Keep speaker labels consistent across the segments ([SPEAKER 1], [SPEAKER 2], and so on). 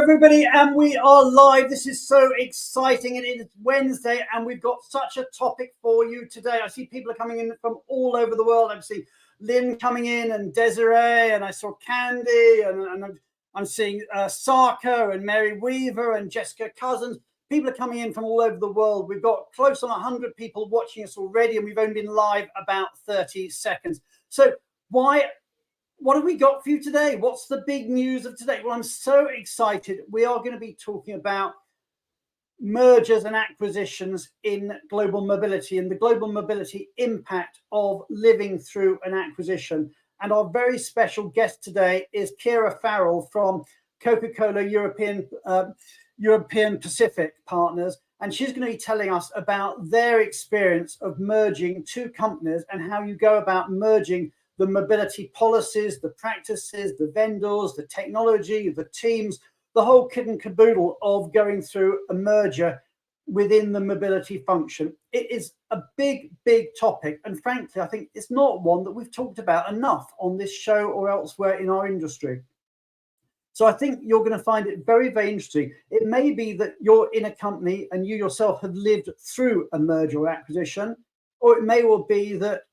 [SPEAKER 1] everybody, and we are live. This is so exciting, and it is Wednesday, and we've got such a topic for you today. I see people are coming in from all over the world. I've seen Lynn coming in, and Desiree, and I saw Candy, and I'm seeing Sarka and Mary Weaver and Jessica Cousins. People are coming in from all over the world. We've got close on 100 people watching us already, and we've only been live about 30 seconds. So what have we got for you today? What's the big news of today? Well, I'm so excited. We are going to be talking about mergers and acquisitions in global mobility and the global mobility impact of living through an acquisition. And our very special guest today is Ciara Farrell from Coca-Cola European Pacific Partners. And she's going to be telling us about their experience of merging two companies and how you go about merging the mobility policies, the practices, the vendors, the technology, the teams, the whole kit and caboodle of going through a merger within the mobility function. It is a big, big topic. And frankly, I think it's not one that we've talked about enough on this show or elsewhere in our industry. So I think you're going to find it very, very interesting. It may be that you're in a company and you yourself have lived through a merger or acquisition, or it may well be that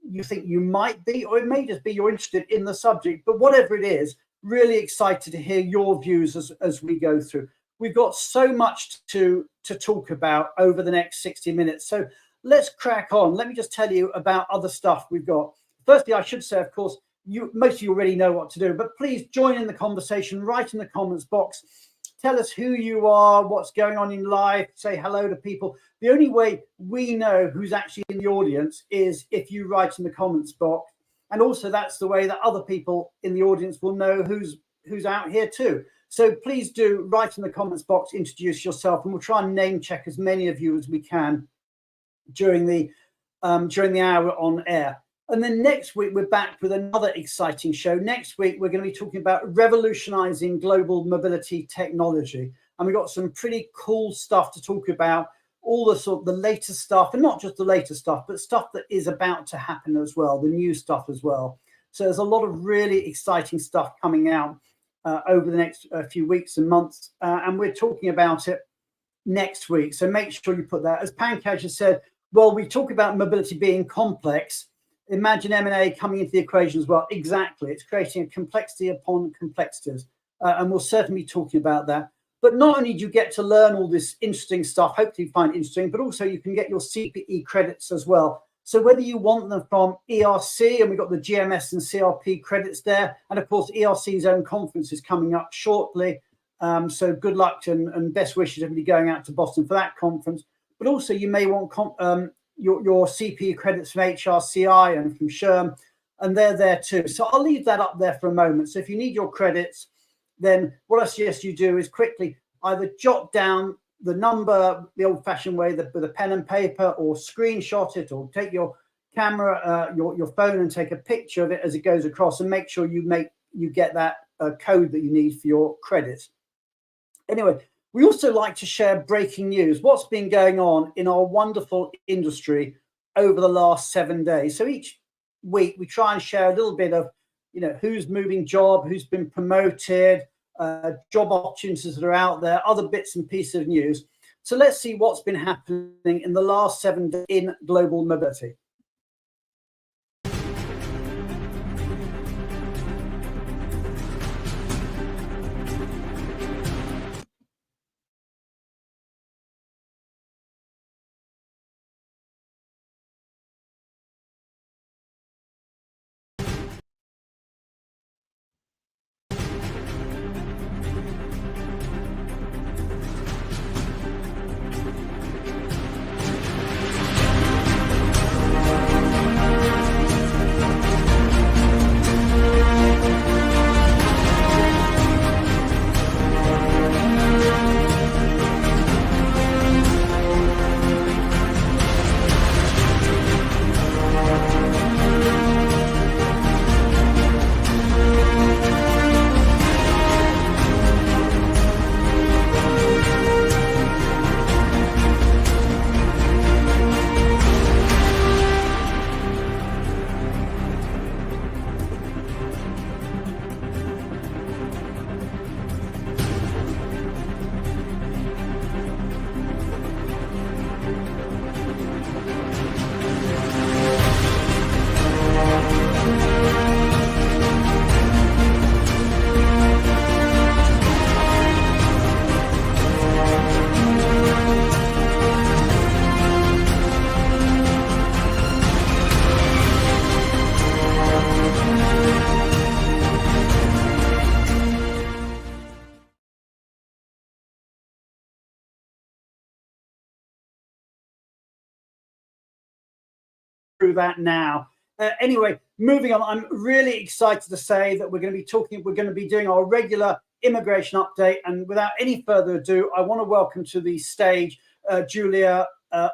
[SPEAKER 1] you think you might be, or it may just be you're interested in the subject. But whatever it is, really excited to hear your views as we go through. We've got so much to talk about over the next 60 minutes. So let's crack on. Let me just tell you about other stuff we've got. Firstly, I should say, of course, most of you already know what to do, but please join in the conversation, write in the comments box. Tell us who you are, what's going on in life, say hello to people. The only way we know who's actually in the audience is if you write in the comments box. And also that's the way that other people in the audience will know who's out here too. So please do write in the comments box, introduce yourself, and we'll try and name check as many of you as we can during the hour on air. And then next week, we're back with another exciting show. Next week, we're going to be talking about revolutionizing global mobility technology. And we've got some pretty cool stuff to talk about, all the latest stuff, and not just the latest stuff, but stuff that is about to happen as well, the new stuff as well. So there's a lot of really exciting stuff coming out over the next few weeks and months. And we're talking about it next week. So make sure you put that. As Pankaj has said, well, we talk about mobility being complex. Imagine M&A coming into the equation as well. Exactly. It's creating a complexity upon complexities. And we'll certainly be talking about that. But not only do you get to learn all this interesting stuff, hopefully you find it interesting, but also you can get your CPE credits as well. So whether you want them from ERC, and we've got the GMS and CRP credits there, and of course ERC's own conference is coming up shortly. So good luck and best wishes everybody going out to Boston for that conference. But also you may want your CPE credits from HRCI and from SHRM, and they're there too. So I'll leave that up there for a moment. So if you need your credits, then what I suggest you do is quickly either jot down the number the old-fashioned way with a pen and paper, or screenshot it, or take your camera, your phone, and take a picture of it as it goes across, and make sure you get that code that you need for your credits. Anyway, we also like to share breaking news, what's been going on in our wonderful industry over the last 7 days. So each week we try and share a little bit of, who's moving job, who's been promoted, job opportunities that are out there, other bits and pieces of news. So let's see what's been happening in the last 7 days in global mobility. through that now. Anyway, moving on, I'm really excited to say that we're going to be doing our regular immigration update. And without any further ado, I want to welcome to the stage Julia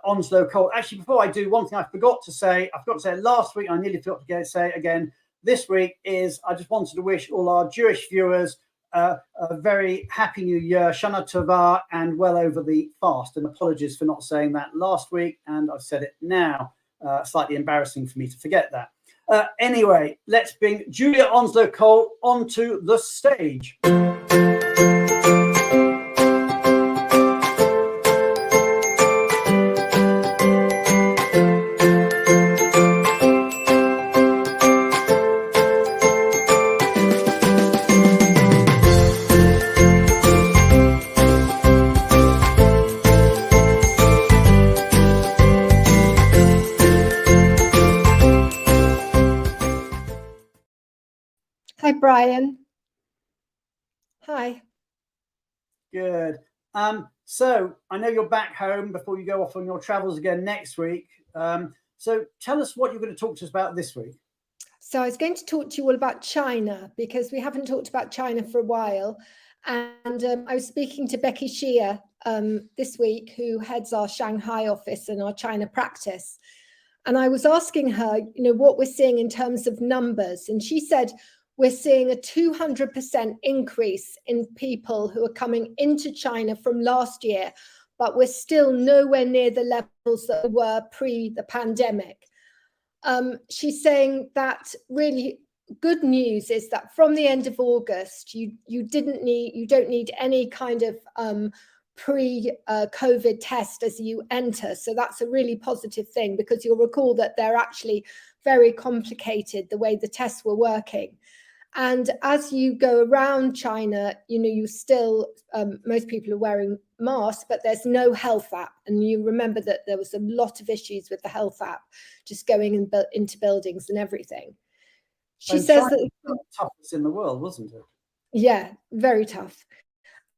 [SPEAKER 1] Onslow Cole. Actually, before I do, one thing I forgot to say it last week, I nearly forgot to say it again this week, is I just wanted to wish all our Jewish viewers a very happy new year, Shana Tova, and well over the fast. And apologies for not saying that last week, and I've said it now. Slightly embarrassing for me to forget that. Anyway, let's bring Julia Onslow Cole onto the stage.
[SPEAKER 2] Hi, Brian. Hi.
[SPEAKER 1] Good. So I know you're back home before you go off on your travels again next week. So tell us what you're going to talk to us about this week.
[SPEAKER 2] So I was going to talk to you all about China, because we haven't talked about China for a while. And I was speaking to Becky Shea this week, who heads our Shanghai office and our China practice. And I was asking her, what we're seeing in terms of numbers. And she said, we're seeing a 200% increase in people who are coming into China from last year, but we're still nowhere near the levels that were pre the pandemic. She's saying that really good news is that from the end of August, you don't need any kind of pre-COVID test as you enter. So that's a really positive thing, because you'll recall that they're actually very complicated, the way the tests were working. And as you go around China, you still, most people are wearing masks, but there's no health app. And you remember that there was a lot of issues with the health app, just going into buildings and everything. She says that
[SPEAKER 1] the toughest in the world, wasn't it?
[SPEAKER 2] Yeah, very tough.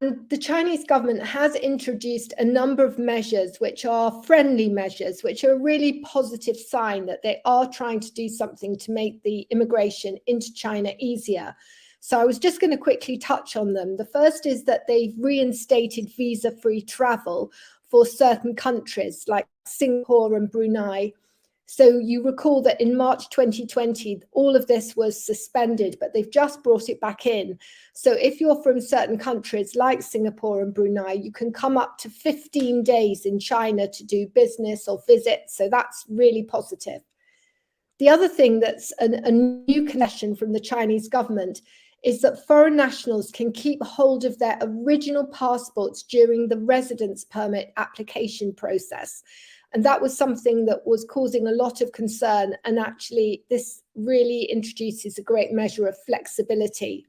[SPEAKER 2] And the Chinese government has introduced a number of measures which are friendly measures, which are a really positive sign that they are trying to do something to make the immigration into China easier. So I was just going to quickly touch on them. The first is that they've reinstated visa-free travel for certain countries like Singapore and Brunei. So you recall that in March 2020, all of this was suspended, but they've just brought it back in. So if you're from certain countries like Singapore and Brunei, you can come up to 15 days in China to do business or visit. So that's really positive. The other thing that's a new concession from the Chinese government is that foreign nationals can keep hold of their original passports during the residence permit application process. And that was something that was causing a lot of concern. And actually, this really introduces a great measure of flexibility.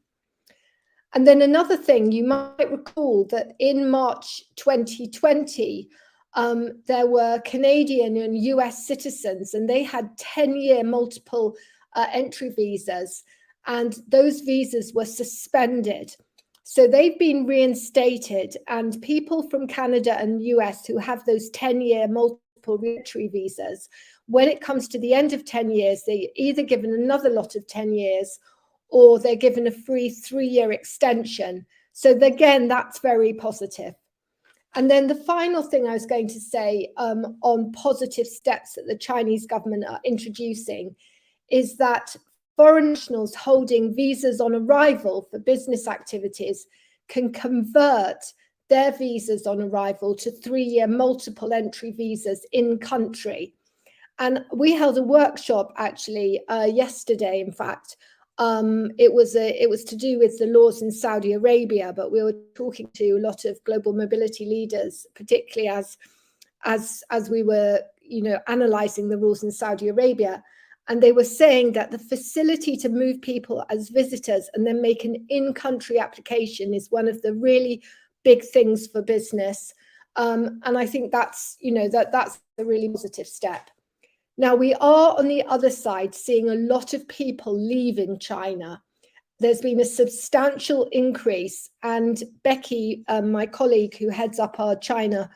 [SPEAKER 2] And then another thing, you might recall that in March 2020, there were Canadian and US citizens, and they had 10-year multiple entry visas, and those visas were suspended. So they've been reinstated, and people from Canada and US who have those 10-year multiple re-entry visas, when it comes to the end of 10 years, they're either given another lot of 10 years or they're given a free 3-year extension. So again, that's very positive. And then the final thing I was going to say on positive steps that the Chinese government are introducing is that foreign nationals holding visas on arrival for business activities can convert their visas on arrival to 3-year multiple entry visas in country. And we held a workshop actually yesterday, in fact. It was to do with the laws in Saudi Arabia, but we were talking to a lot of global mobility leaders, particularly as we were, analysing the rules in Saudi Arabia. And they were saying that the facility to move people as visitors and then make an in-country application is one of the really big things for business. And I think that's, that's a really positive step. Now, we are on the other side seeing a lot of people leaving China. There's been a substantial increase, and Becky, my colleague who heads up our China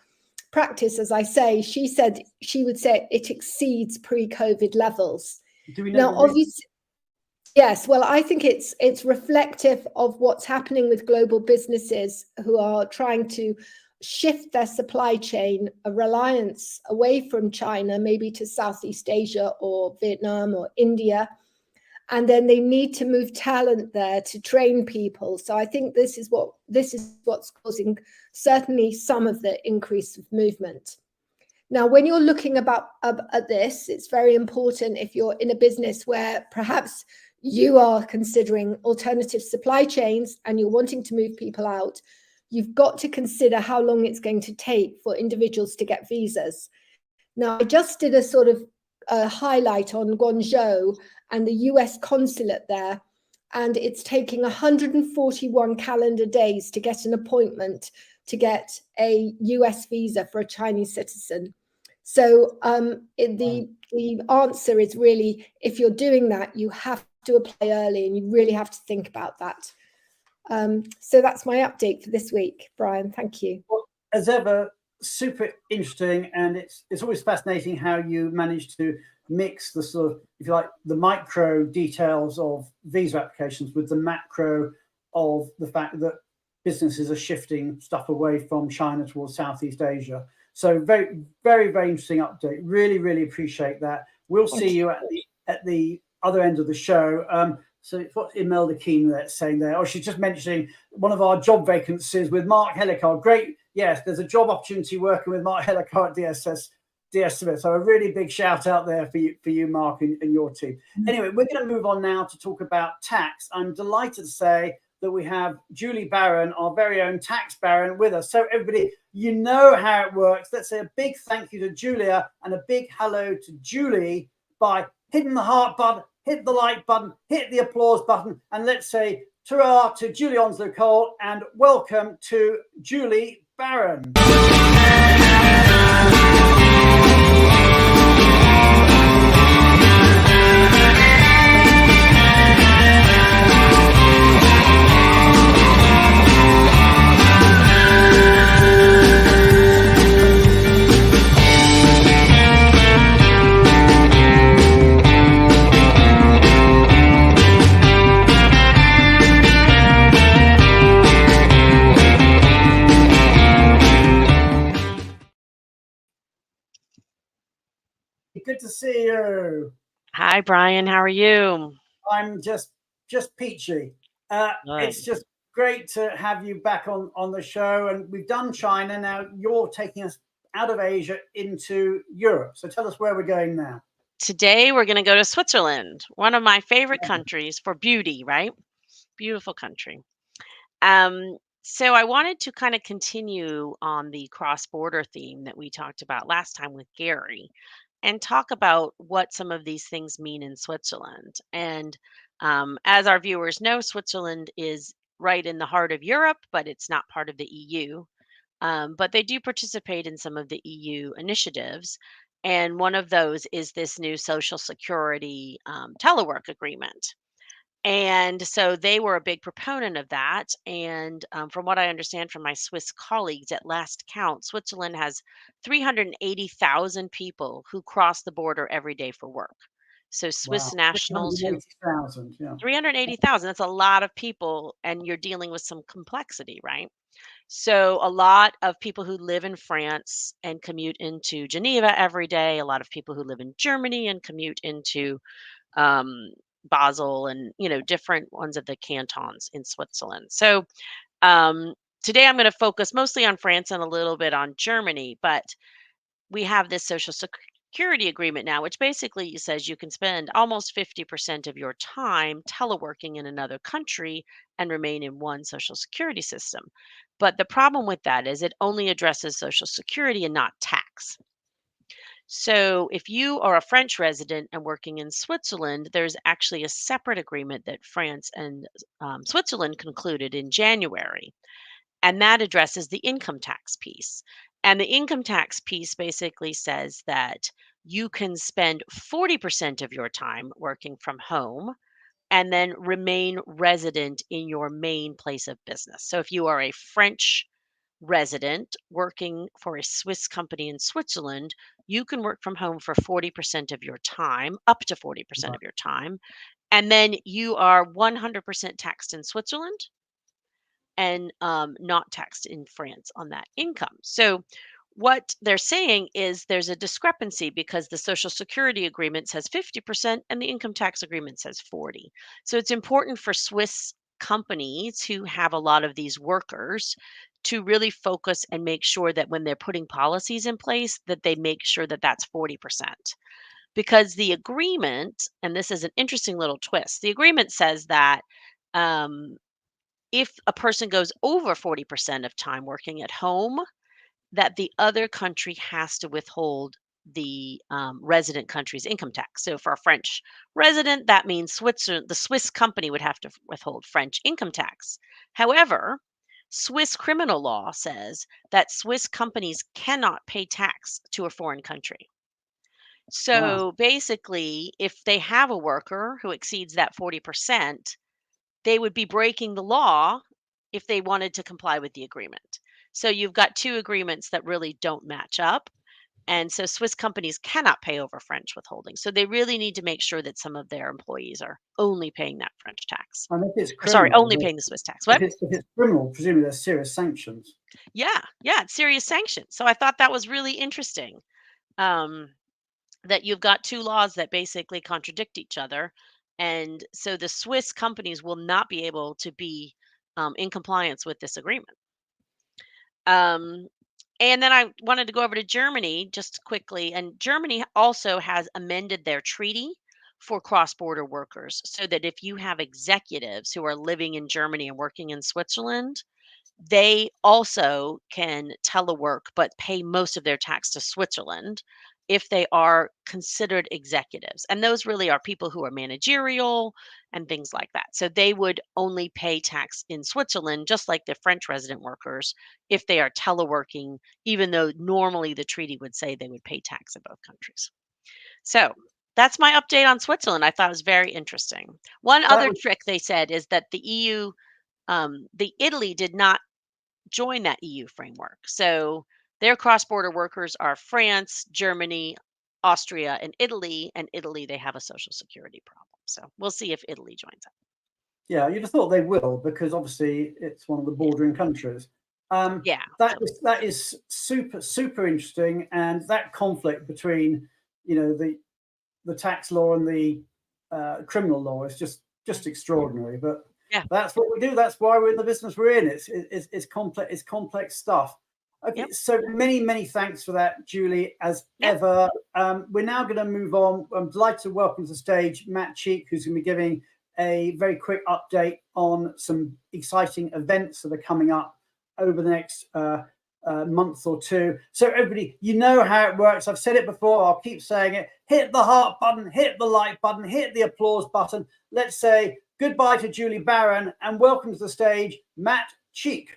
[SPEAKER 2] practice, as I say, she said she would say it exceeds pre-COVID levels.
[SPEAKER 1] Do we know
[SPEAKER 2] Now, obviously, yes, well, I think it's reflective of what's happening with global businesses who are trying to shift their supply chain, a reliance away from China, maybe to Southeast Asia or Vietnam or India. And then they need to move talent there to train people. So I think this is what's causing certainly some of the increase of movement. Now, when you're looking at this, it's very important if you're in a business where perhaps you are considering alternative supply chains and you're wanting to move people out, you've got to consider how long it's going to take for individuals to get visas. Now, I just did a sort of highlight on Guangzhou and the US consulate there, and it's taking 141 calendar days to get an appointment to get a US visa for a Chinese citizen. So the answer is really, if you're doing that, you have to apply early and you really have to think about that. So that's my update for this week, Brian. Thank you.
[SPEAKER 1] Well, as ever, super interesting, and it's always fascinating how you manage to mix the sort of, if you like, the micro details of visa applications with the macro of the fact that businesses are shifting stuff away from China towards Southeast Asia. So very, very, very interesting update. Really, really appreciate that. We'll see you at the other end of the show. So what's Imelda Keene saying there? Oh, she's just mentioning one of our job vacancies with Mark Hellicar. Great. Yes, there's a job opportunity working with Mark Hellicar at DS Smith. So a really big shout out there for you, Mark, and your team. Anyway, we're going to move on now to talk about tax. I'm delighted to say that we have Julie Barron, our very own tax baron, with us. So everybody, you know how it works. Let's say a big thank you to Julia and a big hello to Julie by hitting the heart button, hit the like button, hit the applause button, and let's say ta-ra to Julie Onslow Cole and welcome to Julie Barron. Good to see you.
[SPEAKER 3] Hi, Brian. How are you?
[SPEAKER 1] I'm just peachy. It's just great to have you back on the show. And we've done China. Now you're taking us out of Asia into Europe. So tell us where we're going now.
[SPEAKER 3] Today, we're going to go to Switzerland, one of my favorite countries for beauty, right? Beautiful country. So I wanted to kind of continue on the cross-border theme that we talked about last time with Gary and talk about what some of these things mean in Switzerland. And as our viewers know, Switzerland is right in the heart of Europe, but it's not part of the EU. But they do participate in some of the EU initiatives. And one of those is this new Social Security telework agreement. And so they were a big proponent of that. And from what I understand from my Swiss colleagues, at last count, Switzerland has 380,000 people who cross the border every day for work. So Swiss nationals who 380,000, that's a lot of people, and you're dealing with some complexity, right? So a lot of people who live in France and commute into Geneva every day, a lot of people who live in Germany and commute into Basel and different ones of the cantons in Switzerland. So today I'm going to focus mostly on France and a little bit on Germany, but we have this social security agreement now, which basically says you can spend almost 50% of your time teleworking in another country and remain in one social security system. But the problem with that is it only addresses social security and not tax. So, if you are a French resident and working in Switzerland, there's actually a separate agreement that France and Switzerland concluded in January, and that addresses the income tax piece. And the income tax piece basically says that you can spend 40% of your time working from home and then remain resident in your main place of business. So, if you are a French resident working for a Swiss company in Switzerland, you can work from home for 40% of your time, up to 40% of your time. And then you are 100% taxed in Switzerland and not taxed in France on that income. So, what they're saying is there's a discrepancy because the Social Security agreement says 50% and the income tax agreement says 40. So, it's important for Swiss companies who have a lot of these workers to really focus and make sure that when they're putting policies in place that they make sure that that's 40%, because the agreement, and this is an interesting little twist, the agreement says that um, if a person goes over 40% of time working at home, that the other country has to withhold the resident country's income tax. So for a French resident, that means Switzerland, the Swiss company would have to withhold French income tax. However, Swiss criminal law says that Swiss companies cannot pay tax to a foreign country.
[SPEAKER 1] Wow.
[SPEAKER 3] So basically, if they have a worker who exceeds that 40%, they would be breaking the law if they wanted to comply with the agreement. So you've got two agreements that really don't match up. And so Swiss companies cannot pay over French withholding. So they really need to make sure that some of their employees are only paying that French tax.
[SPEAKER 1] And if it's
[SPEAKER 3] Or sorry,
[SPEAKER 1] criminal,
[SPEAKER 3] only paying the Swiss tax. What?
[SPEAKER 1] if it's criminal, presumably there's serious sanctions.
[SPEAKER 3] Yeah, it's serious sanctions. So I thought that was really interesting. That you've got two laws that basically contradict each other. And so the Swiss companies will not be able to be in compliance with this agreement. Um, and then I wanted to go over to Germany just quickly. And Germany also has amended their treaty for cross border workers so that if you have executives who are living in Germany and working in Switzerland, they also can telework but pay most of their tax to Switzerland if they are considered executives. And those really are people who are managerial and things like that. So they would only pay tax in Switzerland, just like the French resident workers, if they are teleworking, even though normally the treaty would say they would pay tax in both countries. So that's my update on Switzerland. I thought it was very interesting. One other trick they said is that the EU, the Italy did not join that EU framework. So their cross-border workers are France, Germany, Austria, and Italy. And Italy, they have a social security problem. So we'll see if Italy joins up.
[SPEAKER 1] Yeah, you'd have thought they will, because obviously it's one of the bordering countries. That is super interesting, and that conflict between the tax law and the criminal law is just extraordinary. But that's what we do. That's why we're in the business we're in. It's complex. It's complex stuff. Okay, so many thanks for that, Julie, as ever. We're now going to move on. I'm delighted to welcome to the stage Matt Cheek, who's going to be giving a very quick update on some exciting events that are coming up over the next month or two. So everybody, you know how it works. I've said it before. I'll keep saying it. Hit the heart button, hit the like button, hit the applause button. Let's say goodbye to Julie Barron and welcome to the stage, Matt Cheek.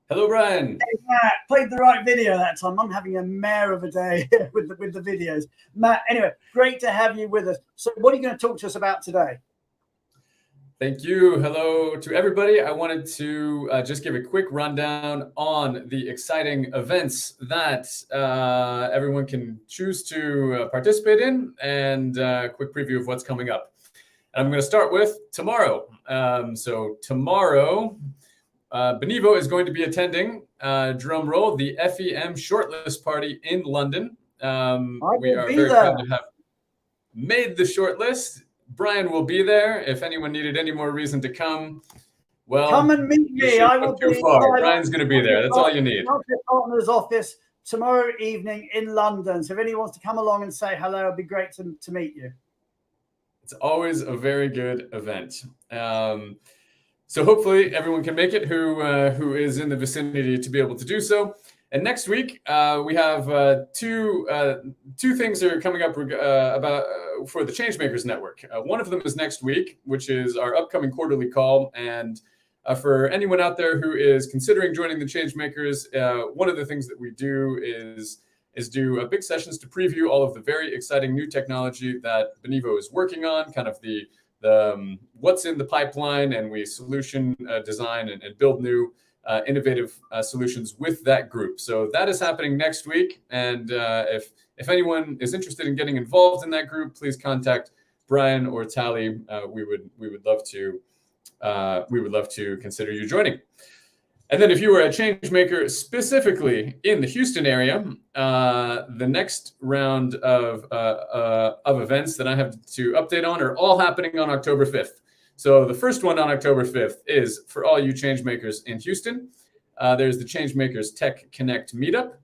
[SPEAKER 4] Hello, Brian.
[SPEAKER 1] Hey, Matt, played the right video that time. I'm having a mare of a day with the videos. Matt, anyway, great to have you with us. So what are you going to talk to us about today?
[SPEAKER 4] Thank you. Hello to everybody. I wanted to just give a quick rundown on the exciting events that everyone can choose to participate in, and a quick preview of what's coming up. And I'm going to start with tomorrow. So tomorrow, Benevo is going to be attending, drum roll, the FEM shortlist party in London. We are very proud to have made the shortlist. Brian will be there. If anyone needed any more reason to come, well,
[SPEAKER 1] come and meet me. I will be.
[SPEAKER 4] Brian's going to be there. That's all you need.
[SPEAKER 1] Partners office tomorrow evening in London. So if anyone wants to come along and say hello, it'd be great to meet you.
[SPEAKER 4] It's always a very good event. So hopefully everyone can make it who is in the vicinity to be able to do so. And next week we have two things that are coming up about for the Changemakers Network. One of them is next week, which is our upcoming quarterly call. And for anyone out there who is considering joining the Changemakers, one of the things that we do is do big sessions to preview all of the very exciting new technology that Benevo is working on, kind of the what's in the pipeline, and we solution design and build new innovative solutions with that group. So that is happening next week. And if anyone is interested in getting involved in that group, please contact Brian or Tally. We would love to consider you joining. And then if you are a change maker specifically in the Houston area, the next round of events that I have to update on are all happening on October 5th. So the first one on October 5th is for all you change makers in Houston. There's the Change Makers Tech Connect meetup.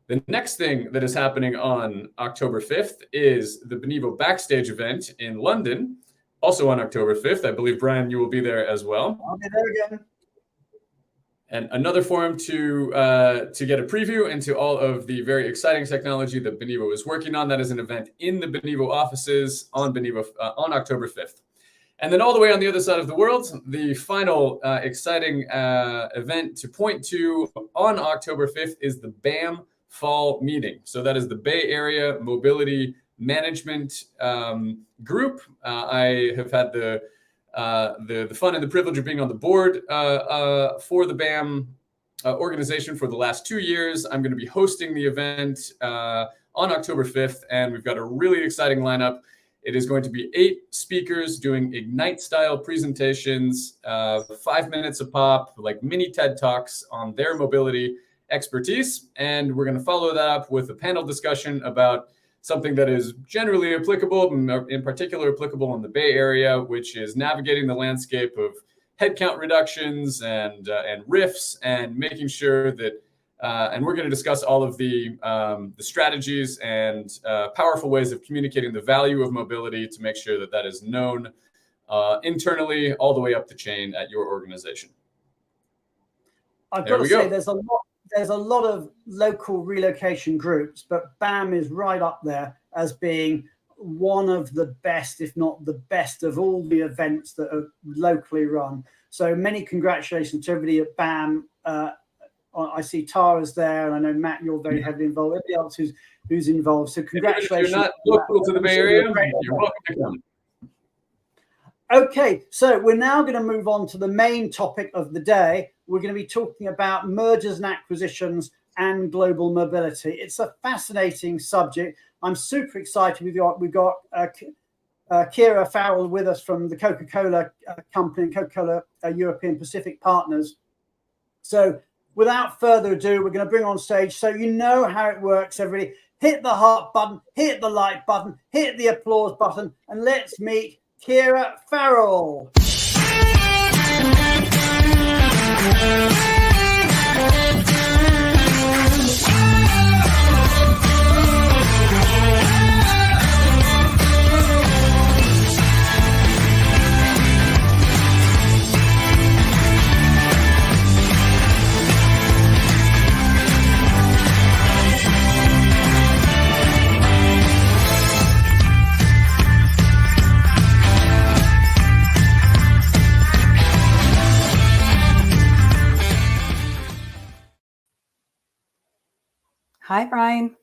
[SPEAKER 4] The next thing that is happening on October 5th is the Benevo Backstage event in London, also on October 5th. I believe, Brian, you will be there as well.
[SPEAKER 1] I'll be there again.
[SPEAKER 4] And another forum to get a preview into all of the very exciting technology that Benevo is working on. That is an event in the Benevo offices on on October 5th. And then all the way on the other side of the world, the final exciting event to point to on October 5th is the BAM Fall Meeting. So that is the Bay Area Mobility Management Group. I have had the fun and the privilege of being on the board for the BAM organization for the last 2 years. I'm going to be hosting the event on October 5th, and we've got a really exciting lineup. It is going to be 8 speakers doing Ignite-style presentations, 5 minutes a pop, like mini TED Talks on their mobility expertise. And we're going to follow that up with a panel discussion about something that is generally applicable, in particular applicable in the Bay Area, which is navigating the landscape of headcount reductions and RIFs, and making sure that, and we're going to discuss all of the strategies and powerful ways of communicating the value of mobility to make sure that that is known internally all the way up the chain at your organization.
[SPEAKER 1] I've got to say, there's a lot of local relocation groups, but BAM is right up there as being one of the best, if not the best, of all the events that are locally run. So many congratulations to everybody at BAM. I see Tara's there, and I know, Matt, you're very heavily involved. Everybody else who's involved. So congratulations.
[SPEAKER 4] If you're not local to the Bay Area, you're welcome to come.
[SPEAKER 1] Okay, so we're now going to move on to the main topic of the day. We're going to be talking about mergers and acquisitions and global mobility. It's a fascinating subject. I'm super excited. We've got Ciara Farrell with us from the Coca-Cola company, Coca-Cola European Pacific Partners. So without further ado, we're going to bring on stage, so you know how it works, everybody. Hit the heart button, hit the like button, hit the applause button, and let's meet Ciara Farrell.
[SPEAKER 5] Hi, Brian.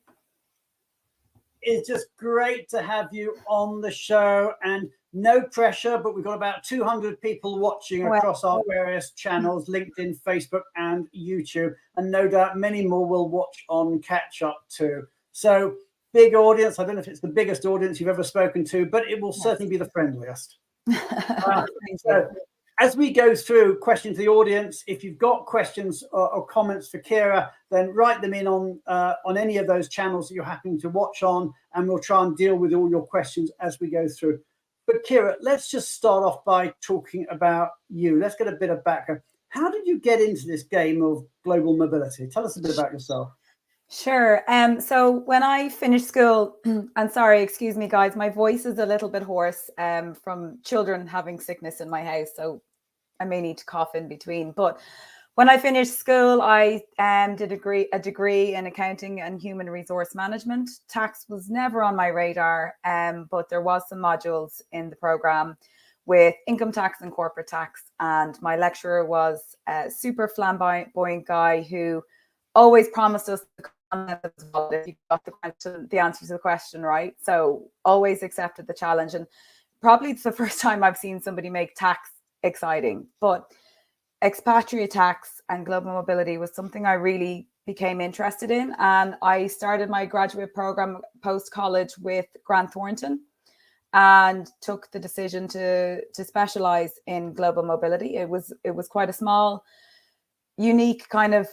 [SPEAKER 1] It's just great to have you on the show, and no pressure, but we've got about 200 people watching across our various channels, LinkedIn, Facebook, and YouTube, and no doubt many more will watch on catch up too. So big audience. I don't know if it's the biggest audience you've ever spoken to, but it will certainly be the friendliest. So, as we go through questions to the audience, if you've got questions or comments for Ciara, then write them in on any of those channels that you're happening to watch on, and we'll try and deal with all your questions as we go through. But Ciara, let's just start off by talking about you. Let's get a bit of background. How did you get into this game of global mobility? Tell us a bit about yourself.
[SPEAKER 5] Sure. So when I finished school, and sorry, excuse me, guys, my voice is a little bit hoarse from children having sickness in my house. So I may need to cough in between. But when I finished school, I did a degree in accounting and human resource management. Tax was never on my radar, but there was some modules in the program with income tax and corporate tax. And my lecturer was a super flamboyant guy who always promised us the if you got the answer to the question right. So always accepted the challenge. And probably it's the first time I've seen somebody make tax exciting. But expatriate tax and global mobility was something I really became interested in. And I started my graduate program post-college with Grant Thornton and took the decision to specialize in global mobility. It was quite a small, unique kind of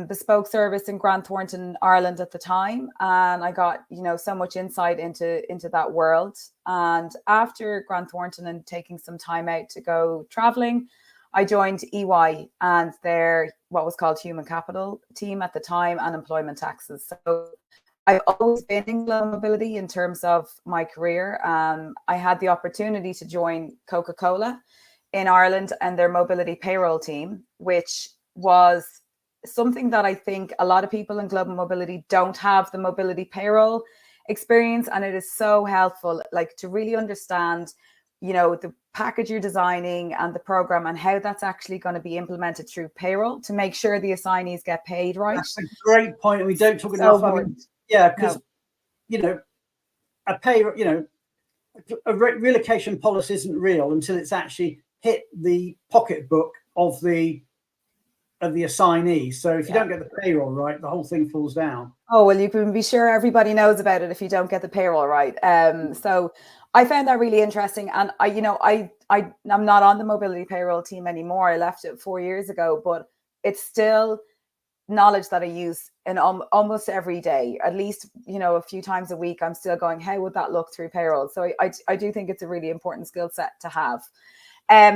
[SPEAKER 5] bespoke service in Grant Thornton, Ireland at the time. And I got, so much insight into that world. And after Grant Thornton and taking some time out to go traveling, I joined EY and their what was called human capital team at the time and employment taxes. So I've always been in global mobility in terms of my career. I had the opportunity to join Coca-Cola in Ireland and their mobility payroll team, which was something that I think a lot of people in global mobility don't have the mobility payroll experience. And it is so helpful, like to really understand, the package you're designing and the program and how that's actually going to be implemented through payroll to make sure the assignees get paid right.
[SPEAKER 1] That's a great point. And we don't talk enough. Because, a pay, a relocation policy isn't real until it's actually hit the pocketbook of the assignee. So if you don't get the payroll right, the whole thing falls down.
[SPEAKER 5] Oh, well, you can be sure everybody knows about it if you don't get the payroll right. So I found that really interesting. And I'm not on the mobility payroll team anymore. I left it 4 years ago, but it's still knowledge that I use in almost every day, at least, a few times a week. I'm still going, how would that look through payroll? So I do think it's a really important skill set to have.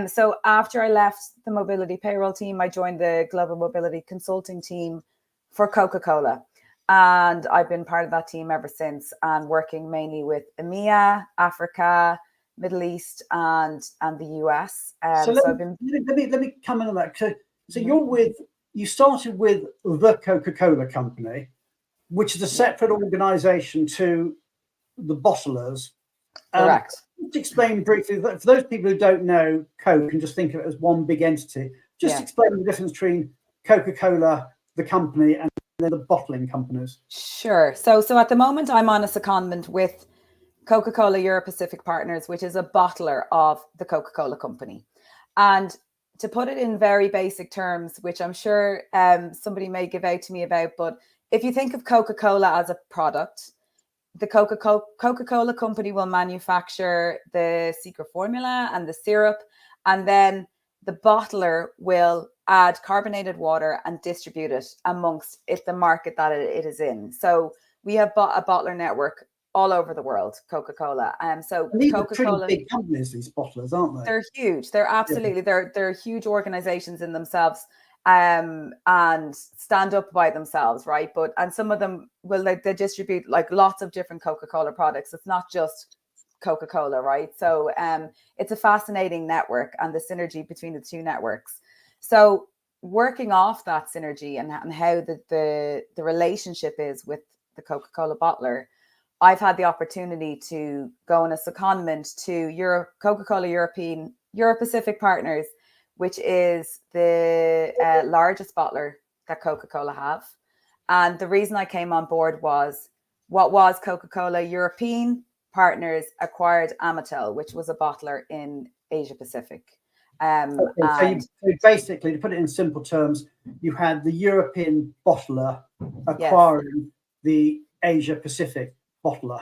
[SPEAKER 5] So after I left the mobility payroll team, I joined the global mobility consulting team for Coca-Cola. And I've been part of that team ever since, and working mainly with EMEA, Africa, Middle East, and the US.
[SPEAKER 1] So let me come in on that. So you started with the Coca-Cola Company, which is a separate organization to the bottlers.
[SPEAKER 5] Correct.
[SPEAKER 1] Just explain briefly, for those people who don't know Coke and just think of it as one big entity, explain the difference between Coca-Cola, the company, and then the bottling companies.
[SPEAKER 5] Sure. So at the moment, I'm on a secondment with Coca-Cola Europacific Partners, which is a bottler of the Coca-Cola Company. And to put it in very basic terms, which I'm sure somebody may give out to me about, but if you think of Coca-Cola as a product, the Coca-Cola Company will manufacture the secret formula and the syrup, and then the bottler will add carbonated water and distribute it amongst the market that it is in. So we have a bottler network all over the world, Coca-Cola. So
[SPEAKER 1] these
[SPEAKER 5] Coca-Cola,
[SPEAKER 1] are pretty big companies, these bottlers, aren't they?
[SPEAKER 5] They're huge. They're absolutely, they're huge organizations in themselves, and stand up by themselves, right? And some of them they distribute like lots of different Coca-Cola products. It's not just Coca-Cola, right? So it's a fascinating network, and the synergy between the two networks. So working off that synergy and how the relationship is with the Coca-Cola bottler, I've had the opportunity to go on a secondment to Coca-Cola Europacific Partners, which is the largest bottler that Coca-Cola have. And the reason I came on board was what was Coca-Cola European Partners acquired Amatil, which was a bottler in Asia Pacific.
[SPEAKER 1] So basically, to put it in simple terms, you had the European bottler acquiring the Asia Pacific bottler.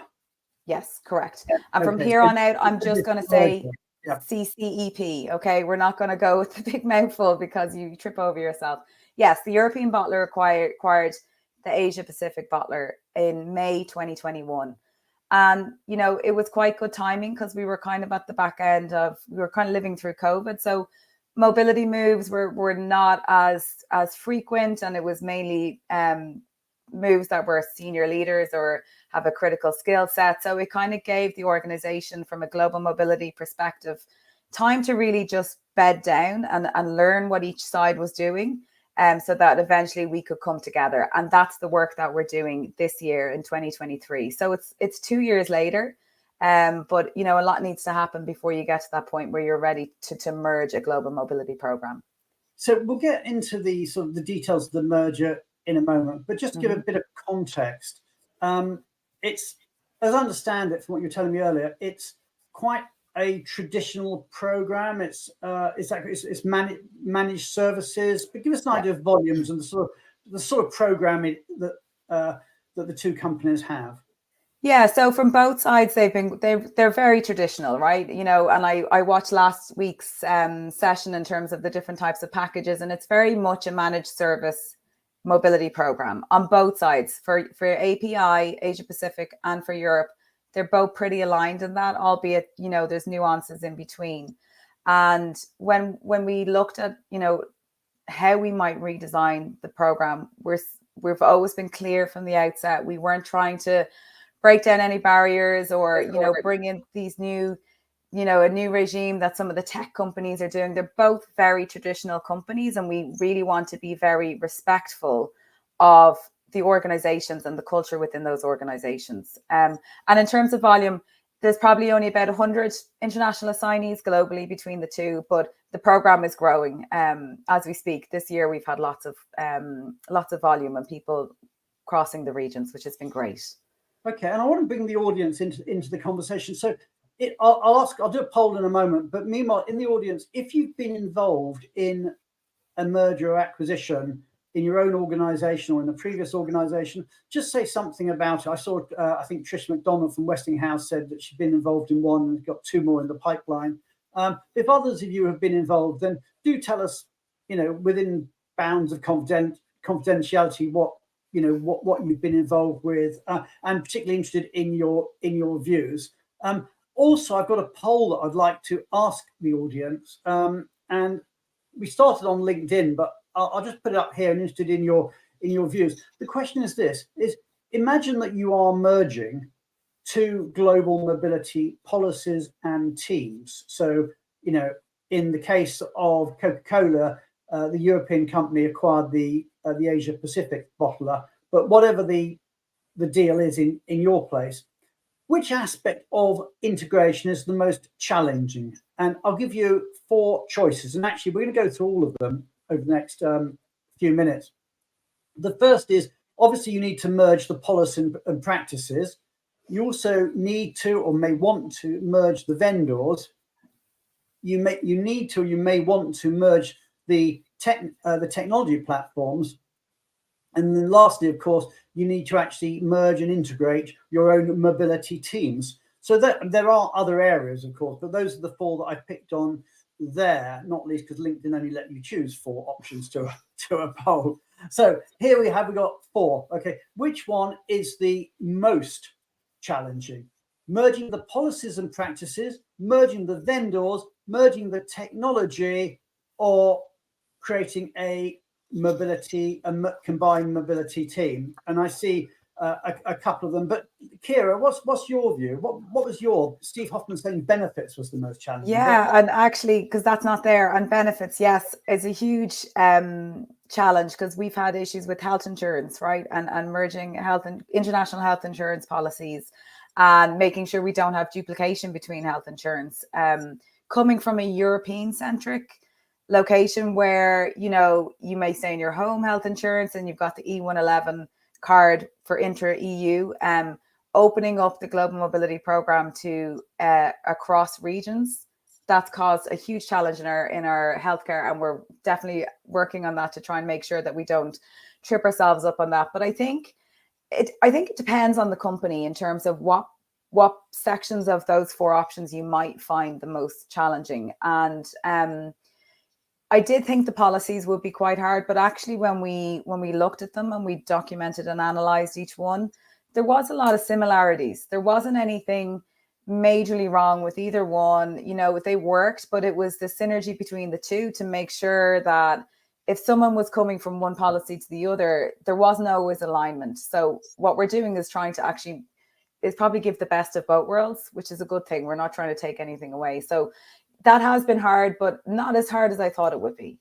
[SPEAKER 5] Yes, correct. And from here on out, I'm just going to say CCEP. Okay, we're not going to go with the big mouthful because you trip over yourself. Yes, the European bottler acquired the Asia Pacific bottler in May 2021. And, it was quite good timing because we were kind of at the back end we were kind of living through COVID. So mobility moves were not as frequent, and it was mainly moves that were senior leaders or have a critical skill set. So it kind of gave the organization, from a global mobility perspective, time to really just bed down and learn what each side was doing, so that eventually we could come together. And that's the work that we're doing this year in 2023. So it's 2 years later, but you know, a lot needs to happen before you get to that point where you're ready to merge a global mobility program.
[SPEAKER 1] So we'll get into the sort of the details of the merger in a moment, but just to give a bit of context, it's, as I understand it from what you were telling me earlier, it's quite a traditional program. It's managed services. But give us an idea of volumes and the sort of programming that the two companies have.
[SPEAKER 5] Yeah, so from both sides, they're very traditional, right? You know, and I watched last week's session in terms of the different types of packages, and it's very much a managed service mobility program on both sides for API, Asia Pacific, and for Europe. They're both pretty aligned in that, albeit, you know, there's nuances in between. And when we looked at, you know, how we might redesign the program, we've always been clear from the outset. We weren't trying to break down any barriers or, you know, bring in these new, you know, a new regime that some of the tech companies are doing. They're both very traditional companies, and we really want to be very respectful of the organizations and the culture within those organizations. And in terms of volume, there's probably only about 100 international assignees globally between the two, but the program is growing as we speak. This year, we've had lots of volume and people crossing the regions, which has been great.
[SPEAKER 1] Okay, and I want to bring the audience into the conversation. So I'll do a poll in a moment, but meanwhile, in the audience, if you've been involved in a merger or acquisition in your own organization or in the previous organization, just say something about it. I saw, I think Trish McDonald from Westinghouse said that she'd been involved in one and got 2 more in the pipeline. If others of you have been involved, then do tell us, you know, within bounds of confidentiality, what you've been involved with, and particularly interested in your views. Also, I've got a poll that I'd like to ask the audience, and we started on LinkedIn, but I'll just put it up here and interested in your views. The question is this: imagine that you are merging 2 global mobility policies and teams. So, you know, in the case of Coca-Cola, the European company acquired the Asia Pacific bottler, but whatever the deal is in your place, which aspect of integration is the most challenging? And I'll give you 4 choices. And actually, we're going to go through all of them over the next few minutes. The first is, obviously, you need to merge the policy and practices. You also need to, or may want to, merge the vendors. You need to, or you may want to merge the technology platforms. And then lastly, of course, you need to actually merge and integrate your own mobility teams. So there are other areas, of course, but those are the 4 that I picked on there, not least because LinkedIn only let you choose 4 options to a poll. So here we got 4. Okay, which one is the most challenging? Merging the policies and practices, merging the vendors, merging the technology, or creating a combined mobility team? And I see a couple of them, but Ciara, what's your view? What was your Steve Hoffman saying benefits was the most challenging?
[SPEAKER 5] Yeah, and actually, because that's not there, and benefits, yes, is a huge challenge, because we've had issues with health insurance, right, and merging health and international health insurance policies, and making sure we don't have duplication between health insurance. Coming from a European centric location where, you know, you may stay in your home health insurance and you've got the E111 card for intra-EU, opening up the global mobility program to across regions, that's caused a huge challenge in our healthcare, and we're definitely working on that to try and make sure that we don't trip ourselves up on that. But I think it depends on the company in terms of what sections of those 4 options you might find the most challenging. And I did think the policies would be quite hard, but actually when we looked at them and we documented and analysed each one, there was a lot of similarities. There wasn't anything majorly wrong with either one. You know, they worked, but it was the synergy between the two to make sure that if someone was coming from one policy to the other, there wasn't always alignment. So what we're doing is trying to actually is probably give the best of both worlds, which is a good thing. We're not trying to take anything away. So that has been hard, but not as hard as I thought it would be.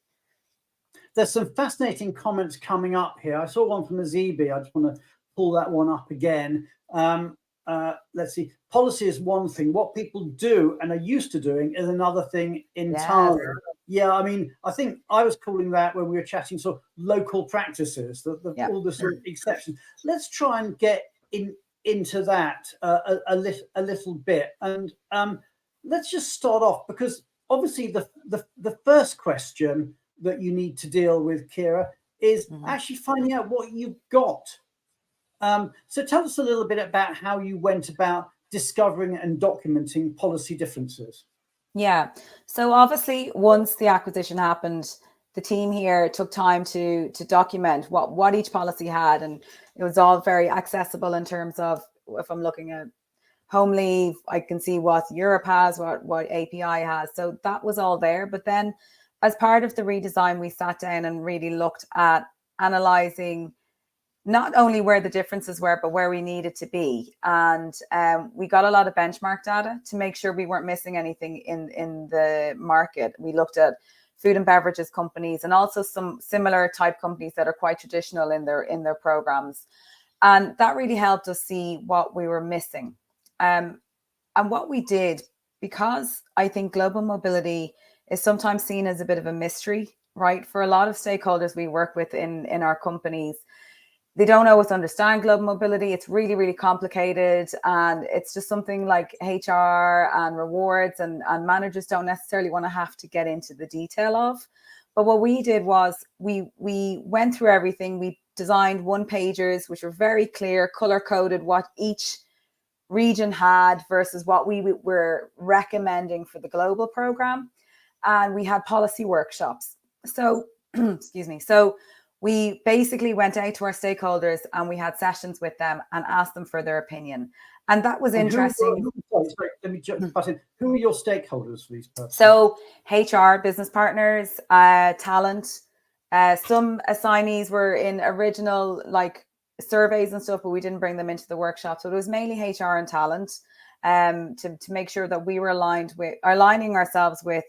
[SPEAKER 1] There's some fascinating comments coming up here. I saw one from Azibi. I just want to pull that one up again. Let's see. Policy is one thing. What people do and are used to doing is another thing entirely. Yeah, I mean, I think I was calling that when we were chatting sort of local practices, all the sort of exceptions. Let's try and get into that a little bit. And let's just start off, because obviously the first question that you need to deal with, Ciara, is actually finding out what you've got. So tell us a little bit about how you went about discovering and documenting policy differences.
[SPEAKER 5] Yeah. So obviously, once the acquisition happened, the team here took time to document what each policy had, and it was all very accessible in terms of, if I'm looking at home leave, I can see what Europe has, what API has. So that was all there. But then, as part of the redesign, we sat down and really looked at analyzing not only where the differences were, but where we needed to be. And we got a lot of benchmark data to make sure we weren't missing anything in the market. We looked at food and beverages companies and also some similar type companies that are quite traditional in their programs. And that really helped us see what we were missing. And what we did, because I think global mobility is sometimes seen as a bit of a mystery, right? For a lot of stakeholders we work with in our companies, they don't always understand global mobility. It's really, really complicated. And it's just something like HR and rewards and managers don't necessarily want to have to get into the detail of. But what we did was we went through everything. We designed one-pagers, which were very clear, color-coded what each region had versus what we were recommending for the global program. And we had policy workshops. So, excuse me. So we basically went out to our stakeholders and we had sessions with them and asked them for their opinion. And that was interesting.
[SPEAKER 1] Sorry, let me jump in. Who are your stakeholders for these purposes?
[SPEAKER 5] So HR, business partners, talent. Some assignees were in original surveys and stuff, but we didn't bring them into the workshop. So it was mainly HR and talent to make sure that we were aligning ourselves with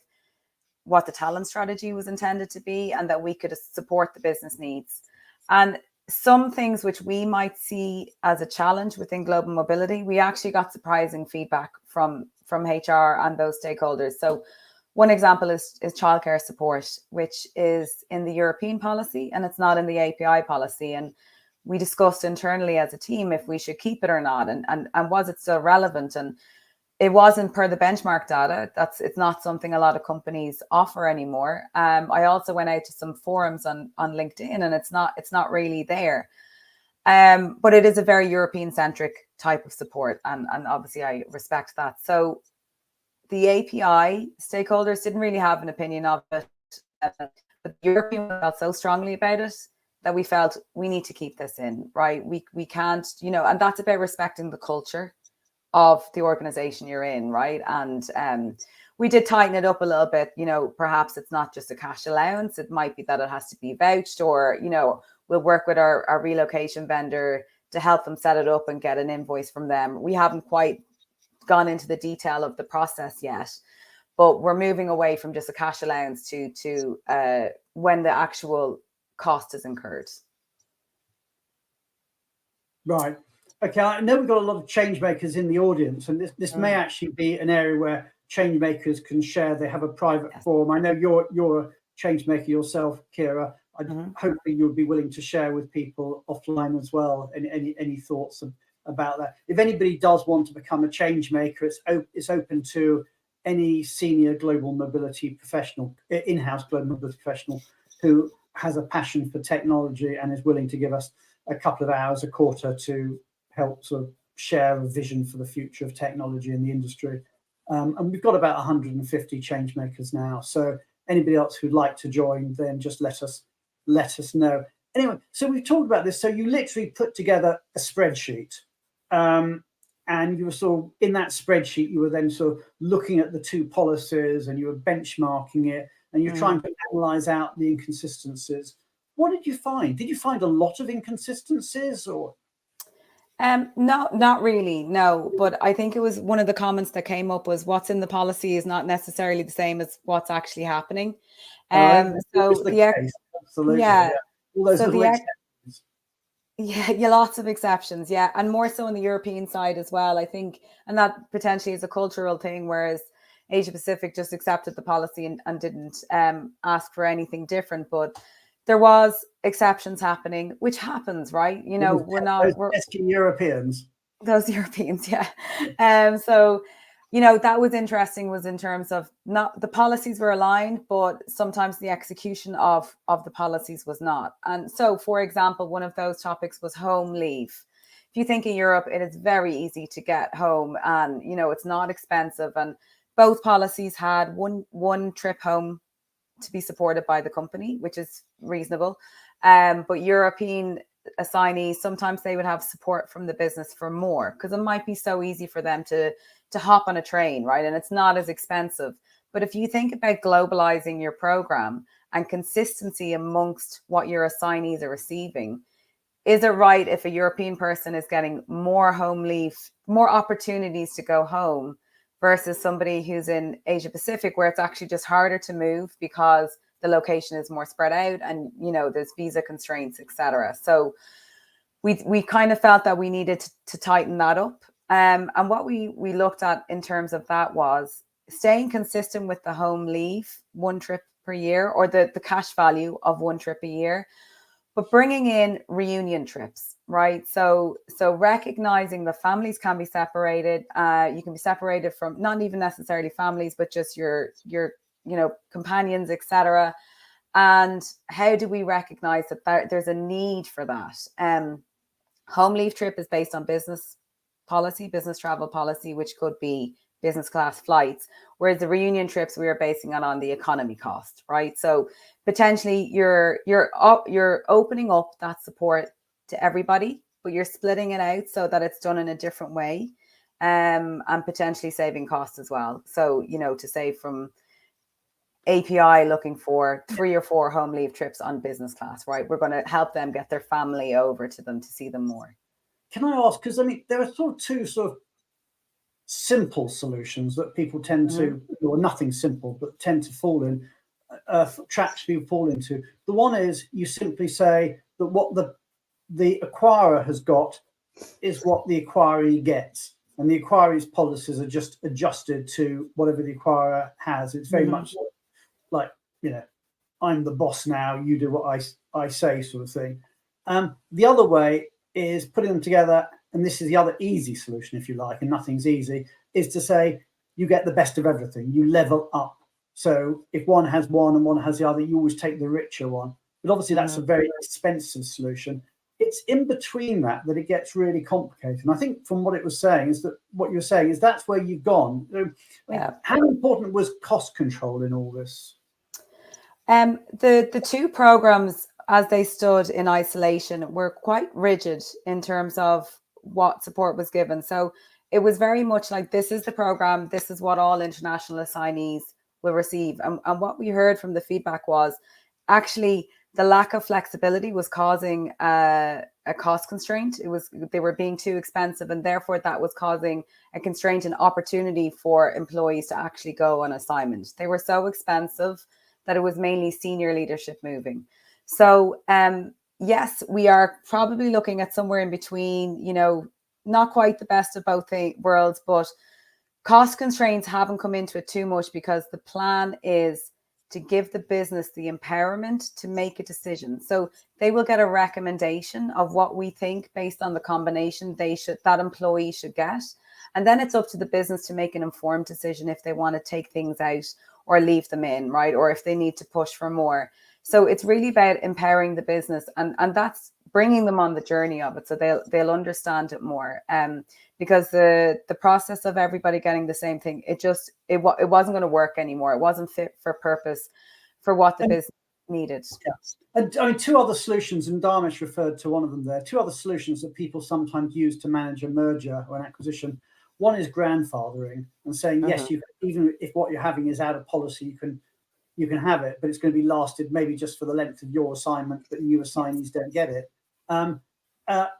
[SPEAKER 5] what the talent strategy was intended to be and that we could support the business needs. And some things which we might see as a challenge within global mobility, we actually got surprising feedback from HR and those stakeholders. So one example is childcare support, which is in the European policy and it's not in the API policy. And we discussed internally as a team if we should keep it or not, and was it still relevant? And it wasn't per the benchmark data. It's not something a lot of companies offer anymore. I also went out to some forums on LinkedIn, and it's not really there. But it is a very European centric type of support, and obviously I respect that. So the API stakeholders didn't really have an opinion of it, but the European felt so strongly about it that we felt we need to keep this in, right? We can't, and that's about respecting the culture of the organization you're in, right? And we did tighten it up a little bit. Perhaps it's not just a cash allowance. It might be that it has to be vouched, or we'll work with our relocation vendor to help them set it up and get an invoice from them. We haven't quite gone into the detail of the process yet, but we're moving away from just a cash allowance to when the actual cost is incurred.
[SPEAKER 1] Right. Okay, I know we've got a lot of change makers in the audience, and this may actually be an area where change makers can share. They have a private forum. I know you're a change maker yourself, Ciara. Hopefully you'll be willing to share with people offline as well. Any thoughts about that? If anybody does want to become a change maker, it's open to any senior global mobility professional, in-house global mobility professional who has a passion for technology and is willing to give us a couple of hours a quarter to help sort of share a vision for the future of technology in the industry. And we've got about 150 change makers now. So anybody else who'd like to join, then just let us know. Anyway, so we've talked about this. So you literally put together a spreadsheet, and you were sort of in that spreadsheet, you were then sort of looking at the two policies and you were benchmarking it and you're trying to analyze out the inconsistencies. What did you find? Did you find a lot of inconsistencies or?
[SPEAKER 5] No, not really, no. But I think it was one of the comments that came up was what's in the policy is not necessarily the same as what's actually happening. So
[SPEAKER 1] the
[SPEAKER 5] the
[SPEAKER 1] case. Absolutely.
[SPEAKER 5] yeah,
[SPEAKER 1] All those
[SPEAKER 5] so
[SPEAKER 1] little
[SPEAKER 5] the
[SPEAKER 1] exceptions.
[SPEAKER 5] yeah, lots of exceptions, yeah, and more so on the European side as well, I think, and that potentially is a cultural thing, whereas Asia Pacific just accepted the policy and didn't ask for anything different. But there was exceptions happening, which happens, right? You know, we're
[SPEAKER 1] pesky Europeans.
[SPEAKER 5] those Europeans, yeah. So, you know, that was interesting, was in terms of not the policies were aligned, but sometimes the execution of the policies was not. And so, for example, one of those topics was home leave. If you think in Europe, it is very easy to get home, and you know, it's not expensive. And both policies had one trip home to be supported by the company, which is reasonable. But European assignees, sometimes they would have support from the business for more, because it might be so easy for them to hop on a train, right? And it's not as expensive. But if you think about globalizing your program and consistency amongst what your assignees are receiving, is it right if a European person is getting more home leave, more opportunities to go home, versus somebody who's in Asia Pacific, where it's actually just harder to move because the location is more spread out and, you know, there's visa constraints, etc. So we kind of felt that we needed to tighten that up. And what we looked at in terms of that was staying consistent with the home leave, one trip per year, or the cash value of one trip a year, but bringing in reunion trips, right? So recognizing the families can be separated. You can be separated from not even necessarily families, but just your you know, companions, etc. And how do we recognize that there's a need for that? Home leave trip is based on business policy, business travel policy, which could be business class flights, whereas the reunion trips we are basing it on the economy cost, right? So potentially you're opening up that support to everybody, but you're splitting it out so that it's done in a different way, and potentially saving costs as well. So, you know, to save from API looking for 3 or 4 home leave trips on business class, right? We're going to help them get their family over to them to see them more.
[SPEAKER 1] Can I ask, because I mean, there are sort of two sort of simple solutions that people tend to, or nothing simple, but tend to fall in, traps people fall into. The one is you simply say that what the acquirer has got is what the acquiree gets, and the acquiree's policies are just adjusted to whatever the acquirer has. It's very much like, you know, I'm the boss now, you do what I say, sort of thing. The other way is putting them together, and this is the other easy solution, if you like, and nothing's easy, is to say you get the best of everything, you level up. So if one has one and one has the other, you always take the richer one. But obviously that's a very expensive solution. It's in between that it gets really complicated. And I think from what it was saying is that what you're saying is that's where you've gone. How important was cost control in all this?
[SPEAKER 5] The two programs, as they stood in isolation, were quite rigid in terms of what support was given. So it was very much like, this is the program, this is what all international assignees will receive. And what we heard from the feedback was actually the lack of flexibility was causing a cost constraint. They were being too expensive, and therefore that was causing a constraint and opportunity for employees to actually go on assignment. They were so expensive that it was mainly senior leadership moving. So yes, we are probably looking at somewhere in between, you know, not quite the best of both worlds, but cost constraints haven't come into it too much, because the plan is to give the business the empowerment to make a decision. So they will get a recommendation of what we think based on the combination that employee should get. And then it's up to the business to make an informed decision if they want to take things out or leave them in, right? Or if they need to push for more. So it's really about empowering the business, and that's bringing them on the journey of it, so they'll understand it more. Because the process of everybody getting the same thing, it wasn't going to work anymore. It wasn't fit for purpose for what the business needed.
[SPEAKER 1] Yes. And I mean, two other solutions, and Dharmesh referred to one of them there. Two other solutions that people sometimes use to manage a merger or an acquisition. One is grandfathering, and saying, yes, you can, even if what you're having is out of policy, you can have it, but it's going to be lasted maybe just for the length of your assignment, but new assignees don't get it. And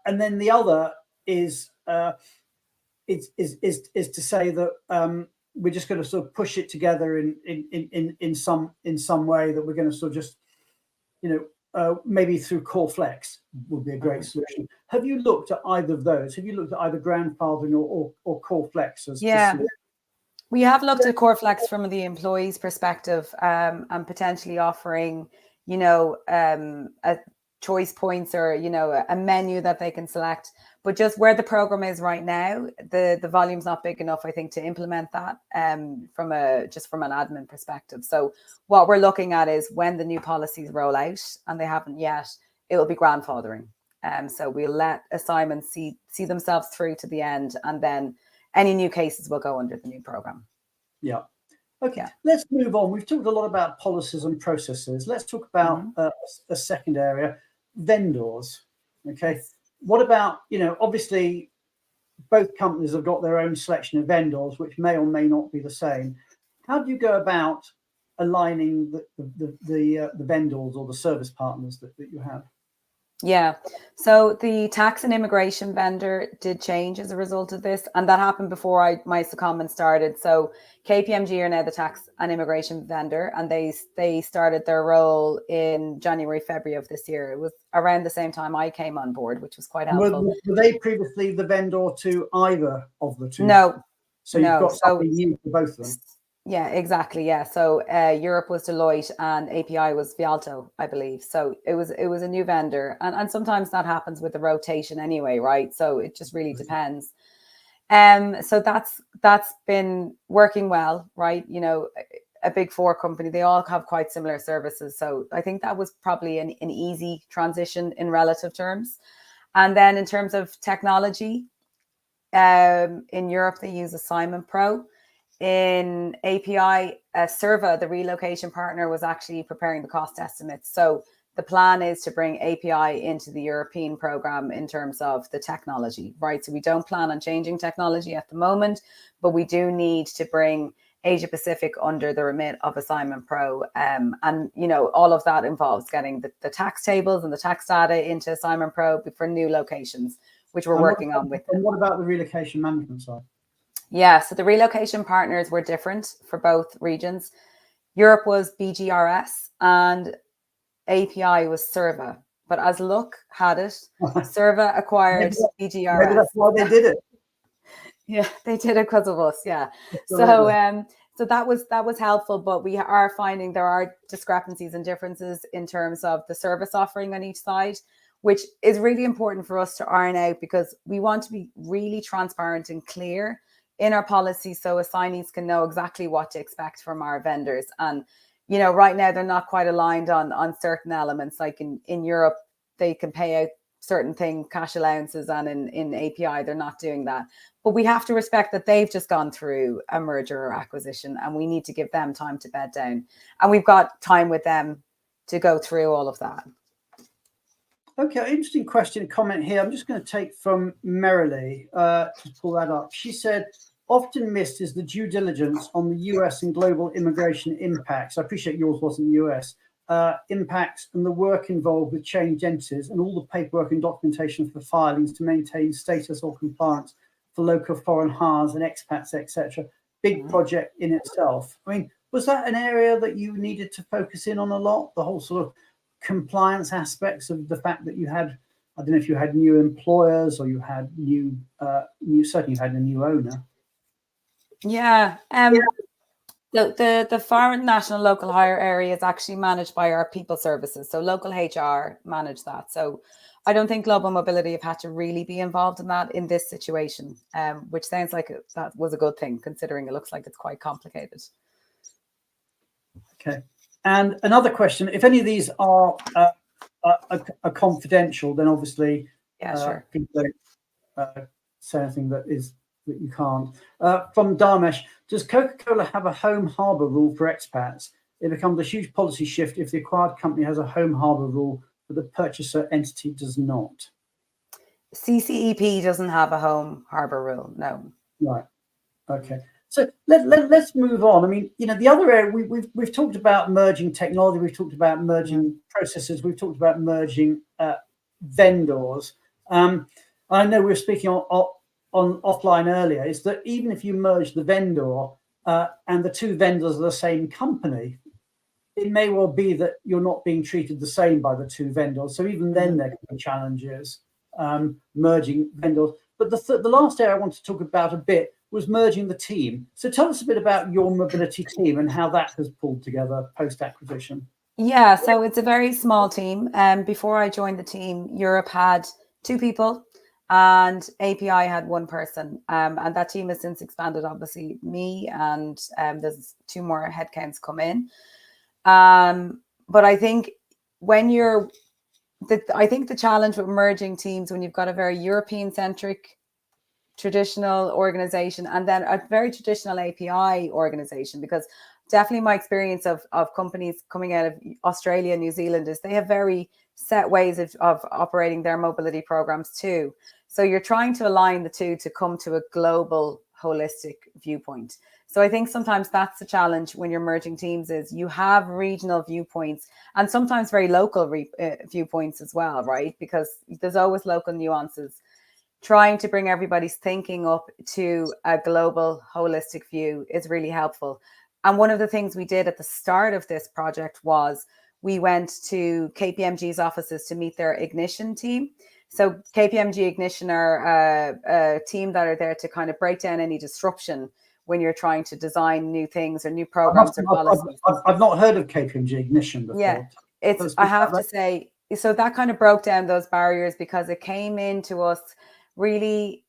[SPEAKER 1] then the other is to say that we're just going to sort of push it together in some way, that we're going to sort of just, maybe through core flex would be a great solution. Have you looked at either of those? Have you looked at either grandfathering or core flex as
[SPEAKER 5] we have looked at core flex from the employee's perspective, and potentially offering, a choice points or, a menu that they can select. But just where the program is right now, the volume's not big enough, I think, to implement that from an admin perspective. So what we're looking at is when the new policies roll out, and they haven't yet, it will be grandfathering. So we'll let assignments see themselves through to the end, and then any new cases will go under the new program.
[SPEAKER 1] Yeah. Okay, let's move on. We've talked a lot about policies and processes. Let's talk about a second area, vendors. Okay. What about, obviously both companies have got their own selection of vendors, which may or may not be the same. How do you go about aligning the vendors or the service partners that you have?
[SPEAKER 5] Yeah, so the tax and immigration vendor did change as a result of this, and that happened before my secondment started. So KPMG are now the tax and immigration vendor, and they started their role in January, February of this year. It was around the same time I came on board, which was quite helpful.
[SPEAKER 1] Were they previously the vendor to either of the two?
[SPEAKER 5] No.
[SPEAKER 1] So you've got something new for both of them.
[SPEAKER 5] Yeah, exactly. Yeah. So Europe was Deloitte and API was Vialto, I believe. So it was a new vendor. And sometimes that happens with the rotation anyway, right? So it just really depends. So that's been working well, right? A big four company, they all have quite similar services. So I think that was probably an easy transition in relative terms. And then in terms of technology, in Europe, they use Assignment Pro. In API, Serva, the relocation partner, was actually preparing the cost estimates. So the plan is to bring API into the European program in terms of the technology, right? So we don't plan on changing technology at the moment, but we do need to bring Asia Pacific under the remit of Assignment Pro. And, all of that involves getting the tax tables and the tax data into Assignment Pro for new locations, which we're working on with them.
[SPEAKER 1] And what about the relocation management side?
[SPEAKER 5] Yeah, so the relocation partners were different for both regions. Europe was BGRS and API was Serva. But as luck had it, Serva acquired BGRS.
[SPEAKER 1] Maybe that's why they did it.
[SPEAKER 5] Yeah, they did it because of us. Yeah. So that was helpful, but we are finding there are discrepancies and differences in terms of the service offering on each side, which is really important for us to iron out, because we want to be really transparent and clear in our policy so assignees can know exactly what to expect from our vendors. And, right now they're not quite aligned on certain elements. Like in Europe, they can pay out certain things, cash allowances, and in API, they're not doing that. But we have to respect that they've just gone through a merger or acquisition, and we need to give them time to bed down. And we've got time with them to go through all of that.
[SPEAKER 1] Okay, interesting question, comment here. I'm just going to take from Merrily to pull that up. She said, often missed is the due diligence on the US and global immigration impacts. I appreciate yours wasn't US. Impacts and the work involved with changed entities and all the paperwork and documentation for filings to maintain status or compliance for local foreign hires and expats, etc. Big project in itself. I mean, was that an area that you needed to focus in on a lot? The whole sort of compliance aspects of the fact that you had, I don't know if you had new employers or you had certainly you had a new owner.
[SPEAKER 5] Yeah. The foreign national local hire area is actually managed by our people services. So local HR manage that. So I don't think global mobility have had to really be involved in that in this situation, which sounds like that was a good thing, considering it looks like it's quite complicated.
[SPEAKER 1] Okay. And another question, if any of these are confidential, then obviously people don't say anything that you can't. From Dharmesh, does Coca-Cola have a home harbour rule for expats? It becomes a huge policy shift if the acquired company has a home harbour rule, but the purchaser entity does not.
[SPEAKER 5] CCEP doesn't have a home harbour rule, no.
[SPEAKER 1] Right. Okay. So let's move on. I mean, the other area we've talked about merging technology, we've talked about merging processes, we've talked about merging vendors. I know we were speaking on offline earlier, is that even if you merge the vendor and the two vendors are the same company, it may well be that you're not being treated the same by the two vendors. So even then there can be challenges merging vendors. But the last area I want to talk about a bit was merging the team. So tell us a bit about your mobility team and how that has pulled together post-acquisition.
[SPEAKER 5] Yeah, so it's a very small team. Before I joined the team, Europe had 2 people and API had 1 person. And that team has since expanded, obviously, me and there's 2 more headcounts come in. But I think I think the challenge with merging teams when you've got a very European-centric traditional organization and then a very traditional API organization, because definitely my experience of companies coming out of Australia, New Zealand is they have very set ways of operating their mobility programs too. So you're trying to align the two to come to a global holistic viewpoint. So I think sometimes that's the challenge when you're merging teams is you have regional viewpoints and sometimes very local viewpoints as well, right? Because there's always local nuances. Trying to bring everybody's thinking up to a global holistic view is really helpful. And one of the things we did at the start of this project was we went to KPMG's offices to meet their Ignition team. So KPMG Ignition are a team that are there to kind of break down any disruption when you're trying to design new things or new programs or policies.
[SPEAKER 1] I've not heard of KPMG Ignition before.
[SPEAKER 5] Yeah, I have to say, so that kind of broke down those barriers because it came into us really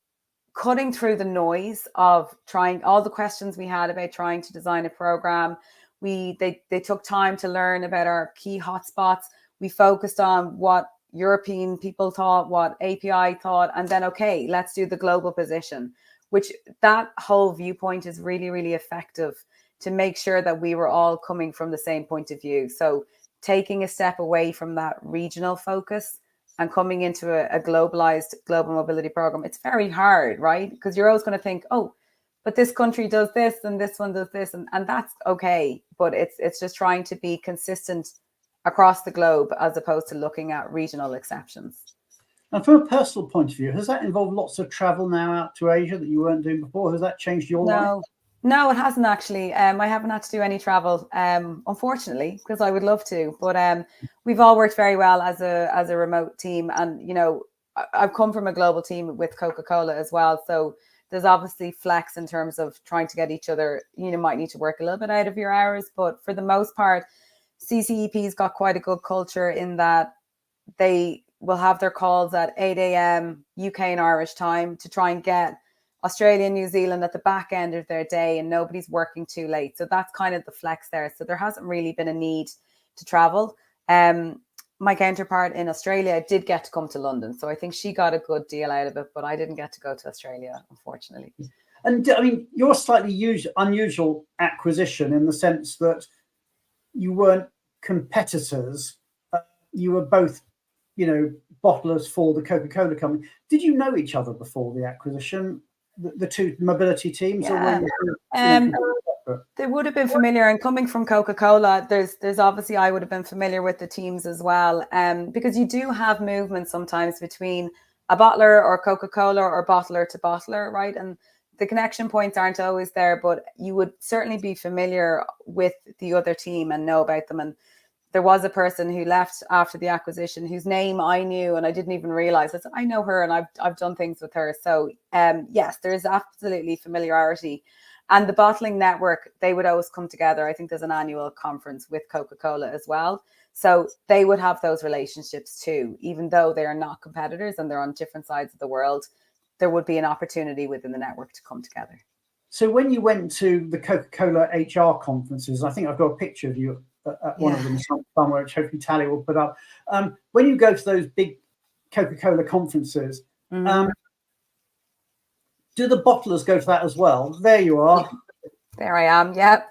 [SPEAKER 5] cutting through the noise of trying all the questions we had about trying to design a program. They took time to learn about our key hotspots. We focused on what European people thought, what API thought, and then, okay, let's do the global position, which that whole viewpoint is really, really effective to make sure that we were all coming from the same point of view. So taking a step away from that regional focus and coming into a globalized global mobility program, it's very hard, right? Because you're always going to think, oh, but this country does this and this one does this, and that's okay. But it's just trying to be consistent across the globe as opposed to looking at regional exceptions.
[SPEAKER 1] And from a personal point of view, has that involved lots of travel now out to Asia that you weren't doing before? Has that changed your life?
[SPEAKER 5] No, it hasn't actually. I haven't had to do any travel, unfortunately, because I would love to. But we've all worked very well as a remote team, and you know, I've come from a global team with Coca-Cola as well. So there's obviously flex in terms of trying to get each other. You know, might need to work a little bit out of your hours, but for the most part, CCEP's got quite a good culture in that they will have their calls at 8 a.m. UK and Irish time to try and get Australia and New Zealand at the back end of their day, and nobody's working too late. So that's kind of the flex there. So there hasn't really been a need to travel. My counterpart in Australia did get to come to London. So I think she got a good deal out of it, but I didn't get to go to Australia, unfortunately.
[SPEAKER 1] And I mean, you're a slightly unusual acquisition in the sense that you weren't competitors. You were both, you know, bottlers for the Coca-Cola company. Did you know each other before the acquisition, the two mobility teams?
[SPEAKER 5] Yeah. They would have been familiar, and coming from Coca-Cola, there's obviously I would have been familiar with the teams as well, because you do have movements sometimes between a bottler or Coca-Cola or bottler to bottler, right? And the connection points aren't always there, but you would certainly be familiar with the other team and know about them. And there was a person who left after the acquisition whose name I knew and I didn't even realize. I said, I know her and I've done things with her. So yes, there is absolutely familiarity. And the bottling network, they would always come together. I think there's an annual conference with Coca-Cola as well. So they would have those relationships too, even though they are not competitors and they're on different sides of the world. There would be an opportunity within the network to come together.
[SPEAKER 1] So when you went to the Coca-Cola HR conferences, I think I've got a picture of you at one of them somewhere, which hopefully Tally will put up. When you go to those big Coca-Cola conferences, do the bottlers go to that as well? There you are.
[SPEAKER 5] There I am. Yeah.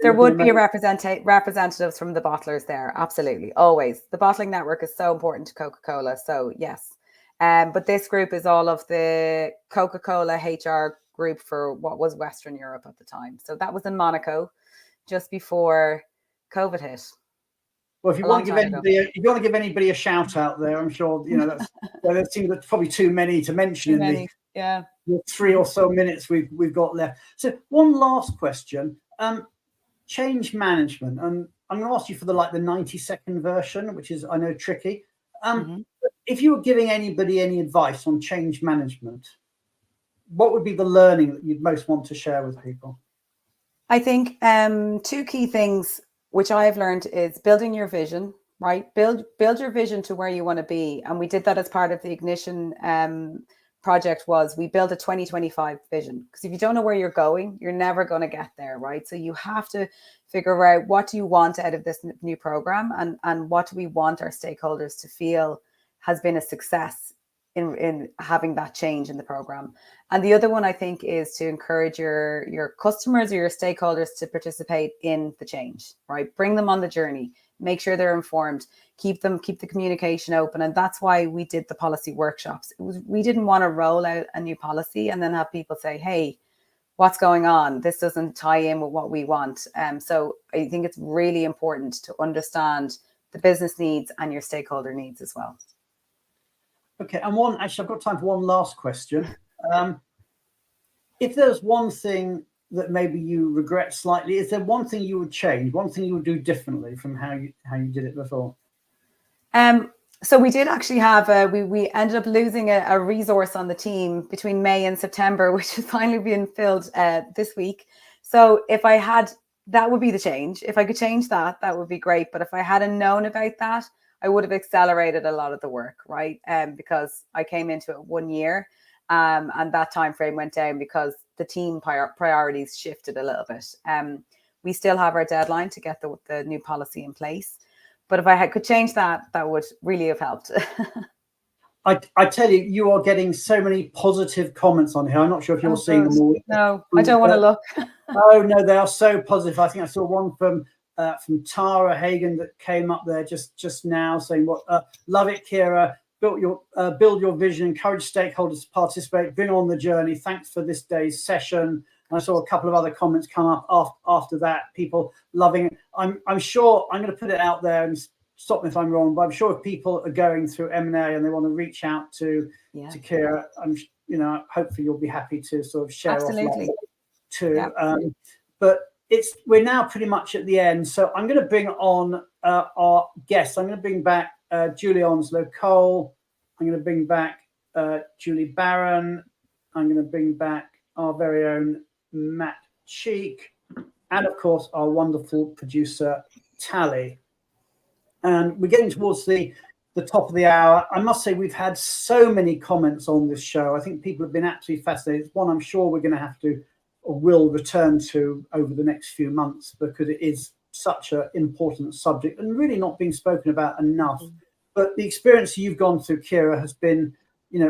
[SPEAKER 5] There would be representatives from the bottlers there. Absolutely. Always. The bottling network is so important to Coca-Cola. So yes. But this group is all of the Coca-Cola HR group for what was Western Europe at the time. So that was in Monaco just before COVID hit.
[SPEAKER 1] Well, if you want to give anybody a shout out there, I'm sure that's. Well, there seems probably too many to mention the 3 or so minutes we've got left. So one last question: change management, and I'm going to ask you for the 90-second version, which is, I know, tricky. If you were giving anybody any advice on change management, what would be the learning that you'd most want to share with people?
[SPEAKER 5] I think 2 key things which I've learned is building your vision, right? Build your vision to where you want to be. And we did that as part of the Ignition project. Was we built a 2025 vision, because if you don't know where you're going, you're never going to get there, right? So you have to figure out, what do you want out of this new program, and what do we want our stakeholders to feel has been a success in having that change in the program. And the other one, I think, is to encourage your customers or your stakeholders to participate in the change, right? Bring them on the journey, make sure they're informed, keep the communication open. And that's why we did the policy workshops. We didn't want to roll out a new policy and then have people say, hey, what's going on? This doesn't tie in with what we want. So I think it's really important to understand the business needs and your stakeholder needs as well.
[SPEAKER 1] Okay, and actually, I've got time for one last question. If there's one thing that maybe you regret slightly, is there one thing you would change, one thing you would do differently from how you did it before?
[SPEAKER 5] So we did actually have we ended up losing a resource on the team between May and September, which has finally been filled this week. So if I had, that would be the change. If I could change that, that would be great. But if I hadn't known about that, I would have accelerated a lot of the work, right? Because I came into it 1 year, and that time frame went down because the team priorities shifted a little bit. We still have our deadline to get the new policy in place, but if I could change that, that would really have helped.
[SPEAKER 1] I tell you, you are getting so many positive comments on here. I'm not sure if you're seeing them all.
[SPEAKER 5] No, I don't want to look.
[SPEAKER 1] Oh no, they are so positive. I think I saw one from Tara Hagen that came up there just now, saying, love it, Ciara. Build your vision, encourage stakeholders to participate, bring on the journey. Thanks for this day's session. And I saw a couple of other comments come up after that. People loving it. I'm sure, I'm going to put it out there and stop me if I'm wrong, but I'm sure if people are going through M&A and they want to reach out to Ciara, hopefully you'll be happy to sort of share.
[SPEAKER 5] Absolutely.
[SPEAKER 1] Too.
[SPEAKER 5] Yeah.
[SPEAKER 1] But we're now pretty much at the end, so I'm going to bring on our guests. I'm going to bring back Julie Onslow-Cole. I'm going to bring back Julie Barron. I'm going to bring back our very own Matt Cheek, and of course our wonderful producer Tally. And we're getting towards the top of the hour. I must say we've had so many comments on this show. I think people have been absolutely fascinated. It's one I'm sure we're going to have to or will return to over the next few months, because it is such an important subject and really not being spoken about enough. But the experience you've gone through, Ciara, has been,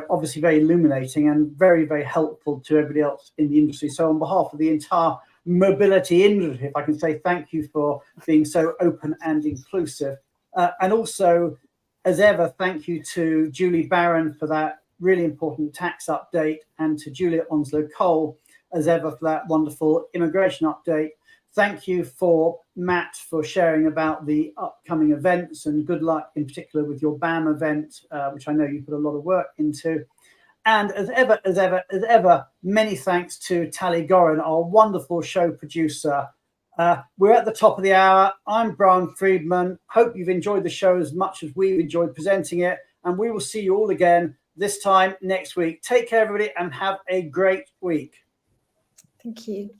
[SPEAKER 1] obviously very illuminating and very, very helpful to everybody else in the industry. So on behalf of the entire mobility industry, if I can say thank you for being so open and inclusive. And also, as ever, thank you to Julie Barron for that really important tax update, and to Julia Onslow-Cole, as ever, for that wonderful immigration update. Thank you for Matt for sharing about the upcoming events, and good luck in particular with your BAM event, which I know you put a lot of work into. And as ever, many thanks to Tally Gorin, our wonderful show producer. We're at the top of the hour. I'm Brian Friedman. Hope you've enjoyed the show as much as we've enjoyed presenting it. And we will see you all again this time next week. Take care, everybody, and have a great week.
[SPEAKER 2] Thank you.